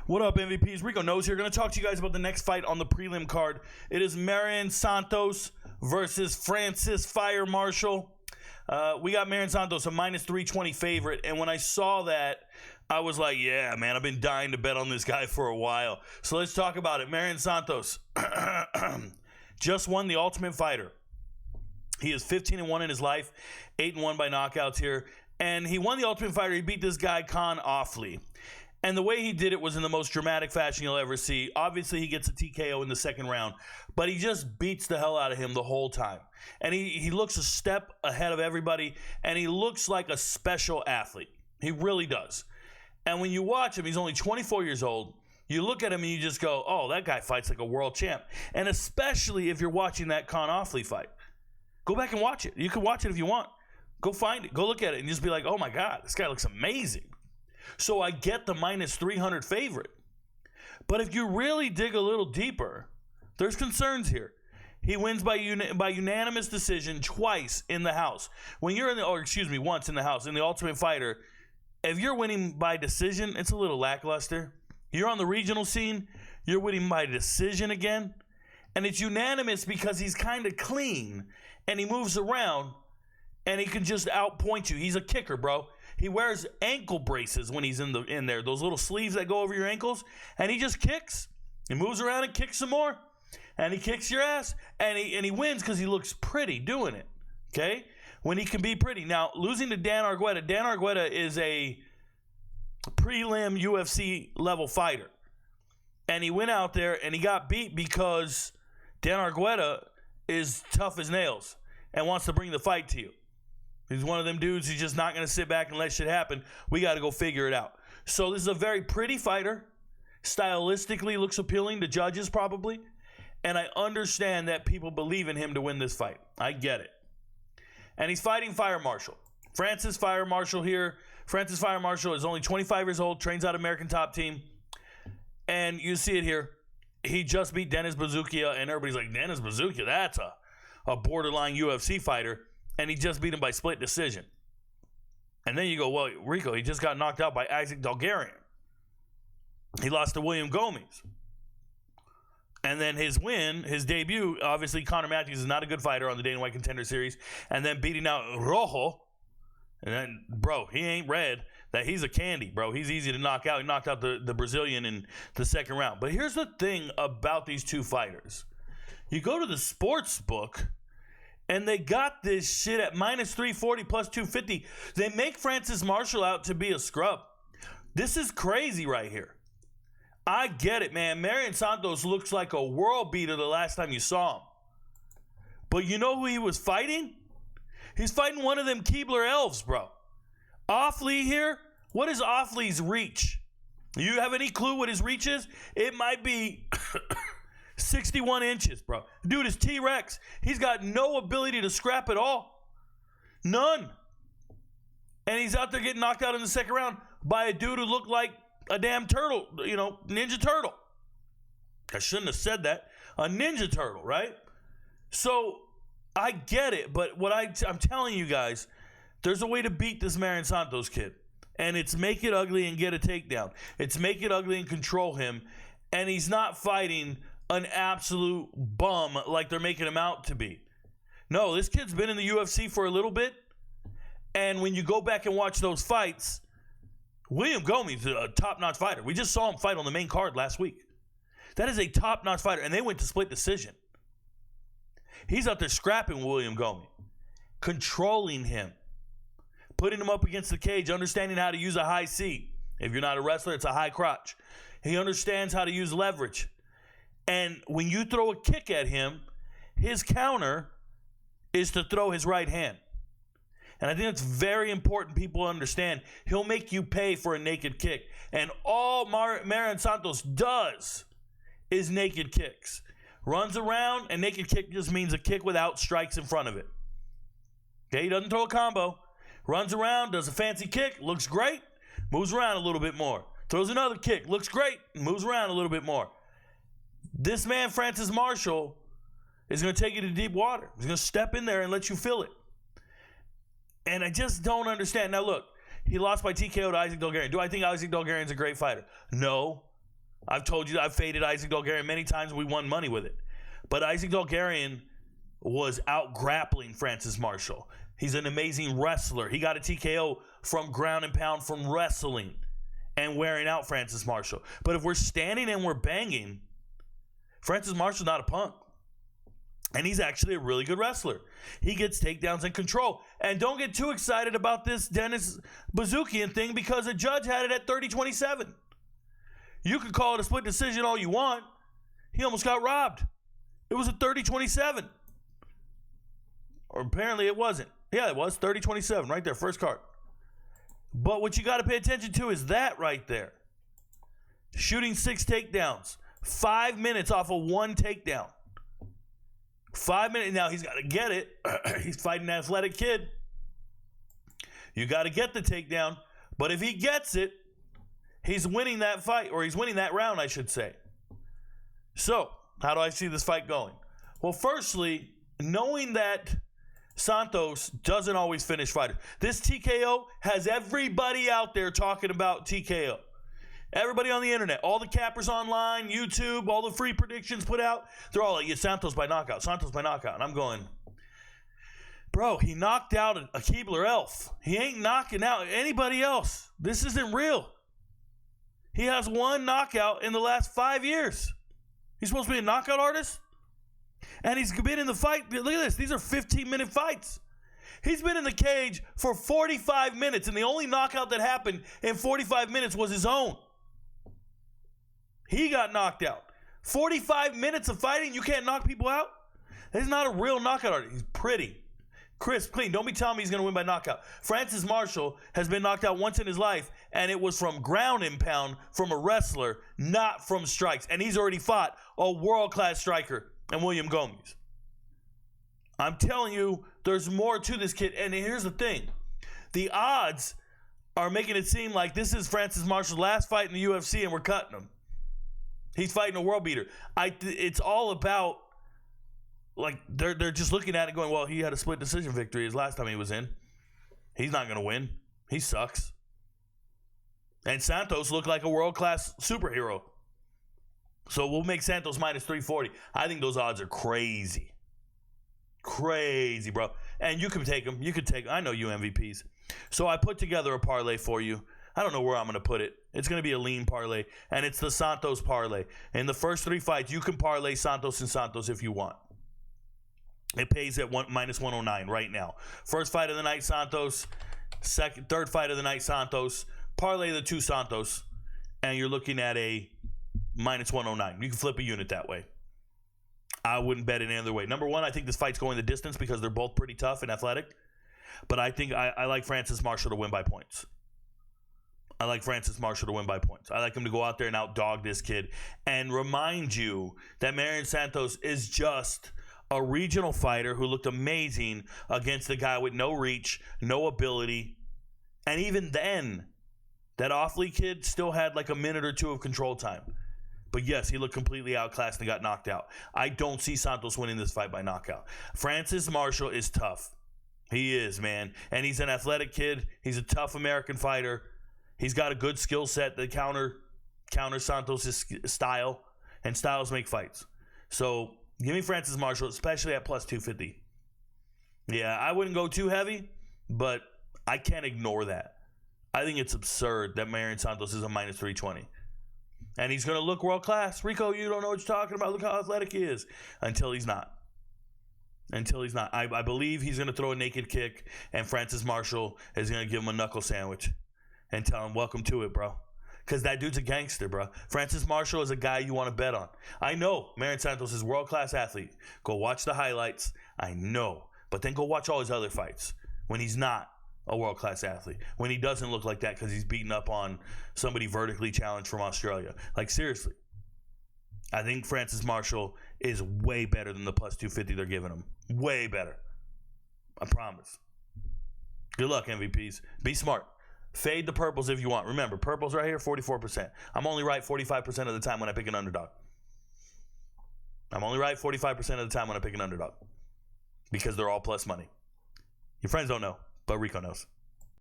What up, MVPs? Rico Knows here. Going to talk to you guys about the next fight on the prelim card. It is Mairon Santos versus Francis Fire Marshall. We got Mairon Santos, a minus 320 favorite. And when I saw that, I was like, yeah, man, I've been dying to bet on this guy for a while. So let's talk about it. Mairon Santos just won the Ultimate Fighter. He is 15-1 in his life, 8-1 by knockouts here. And he won the Ultimate Fighter. He beat this guy, Con Offley. And the way he did it was in the most dramatic fashion you'll ever see. Obviously, he gets a TKO in the second round, but he just beats the hell out of him the whole time. And he looks a step ahead of everybody, and he looks like a special athlete. He really does. And when you watch him, he's only 24 years old. You look at him and you just go, oh, that guy fights like a world champ. And especially if you're watching that Con Offley fight. Go back and watch it. You can watch it if you want. Go find it. Go look at it and just be like, oh, my God, this guy looks amazing. So I get the minus 300 favorite. But if you really dig a little deeper, there's concerns here. He wins by unanimous decision twice in the house. When you're once in the house in the Ultimate Fighter, if you're winning by decision, it's a little lackluster. You're on the regional scene, you're winning by decision again, and it's unanimous because he's kind of clean and he moves around and he can just outpoint you. He's a kicker, bro. He wears ankle braces when he's in there, those little sleeves that go over your ankles, and he just kicks. He moves around and kicks some more, and he kicks your ass, and he wins because he looks pretty doing it, okay? When he can be pretty. Now, losing to Dan Argueta is a prelim UFC level fighter, and he went out there and he got beat because Dan Argueta is tough as nails and wants to bring the fight to you. He's one of them dudes who's just not going to sit back and let shit happen. We got to go figure it out. So this is a very pretty fighter. Stylistically looks appealing to judges probably. And I understand that people believe in him to win this fight. I get it. And he's fighting Fire Marshall. Francis Fire Marshall here. Francis Fire Marshall is only 25 years old, trains out American Top Team. And you see it here. He just beat Dennis Bazookia, and everybody's like, Dennis Bazookia, that's a borderline UFC fighter. And he just beat him by split decision. And then you go, well, Rico, he just got knocked out by Isaac Dalgarian. He lost to William Gomez. And then his win, his debut, obviously Conor Matthews is not a good fighter on the Dana White Contender Series. And then beating out Rojo. And then, bro, he ain't red. That he's a candy, bro. He's easy to knock out. He knocked out the Brazilian in the second round. But here's the thing about these two fighters. You go to the sports book, and they got this shit at minus 340 plus 250. They make Francis Marshall out to be a scrub. This is crazy right here. I get it, man. Mairon Santos looks like a world beater the last time you saw him. But you know who he was fighting? He's fighting one of them Keebler elves, bro. Offley here. What is Offley's reach? You have any clue what his reach is? It might be 61 inches, bro. Dude is T-Rex. He's got no ability to scrap at all. None. And he's out there getting knocked out in the second round by a dude who looked like a damn turtle, Ninja Turtle. I shouldn't have said that. A Ninja Turtle, right? So I get it, but what I'm telling you guys, there's a way to beat this Mairon Santos kid. And it's make it ugly and get a takedown. It's make it ugly and control him. And he's not fighting an absolute bum like they're making him out to be. No, this kid's been in the UFC for a little bit. And when you go back and watch those fights, William Gomez is a top-notch fighter. We just saw him fight on the main card last week. That is a top-notch fighter, and they went to split decision. He's out there scrapping William Gomez, controlling him, putting him up against the cage, understanding how to use a high seat. If you're not a wrestler, it's a high crotch. He understands how to use leverage. And when you throw a kick at him, his counter is to throw his right hand. And I think it's very important people understand. He'll make you pay for a naked kick. And all Mairon Santos does is naked kicks. Runs around, and naked kick just means a kick without strikes in front of it. Okay, he doesn't throw a combo. Runs around, does a fancy kick, looks great, moves around a little bit more. Throws another kick, looks great, moves around a little bit more. This man, Francis Marshall, is going to take you to deep water. He's going to step in there and let you feel it. And I just don't understand. Now, look, he lost by TKO to Isaac Dalgarian. Do I think Isaac Dalgarian's a great fighter? No. I've told you I've faded Isaac Dulgarian many times. We won money with it. But Isaac Dulgarian was out grappling Francis Marshall. He's an amazing wrestler. He got a TKO from ground and pound from wrestling and wearing out Francis Marshall. But if we're standing and we're banging, Francis Marshall's not a punk. And he's actually a really good wrestler. He gets takedowns and control. And don't get too excited about this Dennis Bazookian thing because a judge had it at 30-27. You can call it a split decision all you want. He almost got robbed. It was a 30-27. Or apparently it wasn't. Yeah, it was 30-27 right there, first card. But what you got to pay attention to is that right there. Shooting 6 takedowns. 5 minutes off of 1 takedown. 5 minutes. Now he's got to get it. He's fighting an athletic kid. You got to get the takedown. But if he gets it, he's winning that fight, or he's winning that round, I should say. So, how do I see this fight going? Well, firstly, knowing that Santos doesn't always finish fighters. This TKO has everybody out there talking about TKO. Everybody on the internet, all the cappers online, YouTube, all the free predictions put out, they're all like, yeah, Santos by knockout, Santos by knockout. And I'm going, bro, he knocked out a Keebler elf. He ain't knocking out anybody else. This isn't real. He has 1 knockout in the last 5 years. He's supposed to be a knockout artist? And he's been in the fight. Look at this. These are 15-minute fights. He's been in the cage for 45 minutes, and the only knockout that happened in 45 minutes was his own. He got knocked out. 45 minutes of fighting, you can't knock people out? He's not a real knockout artist. He's pretty. Crisp, clean. Don't be telling me he's going to win by knockout. Francis Marshall has been knocked out once in his life, and it was from ground and pound from a wrestler, not from strikes. And he's already fought a world-class striker and William Gomez. I'm telling you, there's more to this kid. And here's the thing. The odds are making it seem like this is Francis Marshall's last fight in the UFC and we're cutting him. He's fighting a world beater. It's all about, like, they're just looking at it going, well, he had a split decision victory his last time he was in. He's not going to win. He sucks. And Santos looked like a world-class superhero. So we'll make Santos minus 340. I think those odds are crazy. Crazy, bro. And you can take them. You could take them. I know you MVPs. So I put together a parlay for you. I don't know where I'm going to put it. It's going to be a lean parlay. And it's the Santos parlay. In the first 3 fights, you can parlay Santos and Santos if you want. It pays at minus 109 right now. First fight of the night, Santos. Third fight of the night, Santos. Parlay the 2 Santos. And you're looking at a minus 109. You can flip a unit that way. I wouldn't bet it any other way. Number one, I think this fight's going the distance because they're both pretty tough and athletic. But I think I like Francis Marshall to win by points. I like Francis Marshall to win by points. I like him to go out there and outdog this kid and remind you that Mairon Santos is just a regional fighter who looked amazing against the guy with no reach, no ability. And even then, that Offley kid still had like a minute or 2 of control time. But yes, he looked completely outclassed and got knocked out. I don't see Santos winning this fight by knockout. Francis Marshall is tough. He is, man. And he's an athletic kid. He's a tough American fighter. He's got a good skill set that counter Santos' style. And styles make fights. So give me Francis Marshall, especially at plus 250. Yeah, I wouldn't go too heavy, but I can't ignore that. I think it's absurd that Mairon Santos is a minus 320. And he's going to look world class. Rico, you don't know what you're talking about. Look how athletic he is. Until he's not. I believe he's going to throw a naked kick, and Francis Marshall is going to give him a knuckle sandwich and tell him, welcome to it, bro. Because that dude's a gangster, bro. Francis Marshall is a guy you want to bet on. I know Mairon Santos is a world-class athlete. Go watch the highlights. I know. But then go watch all his other fights when he's not a world-class athlete. When he doesn't look like that because he's beating up on somebody vertically challenged from Australia. Like, seriously. I think Francis Marshall is way better than the plus 250 they're giving him. Way better. I promise. Good luck, MVPs. Be smart. Fade the purples if you want. Remember, purples right here, 44%. I'm only right 45% of the time when I pick an underdog. Because they're all plus money. Your friends don't know, but Rico knows.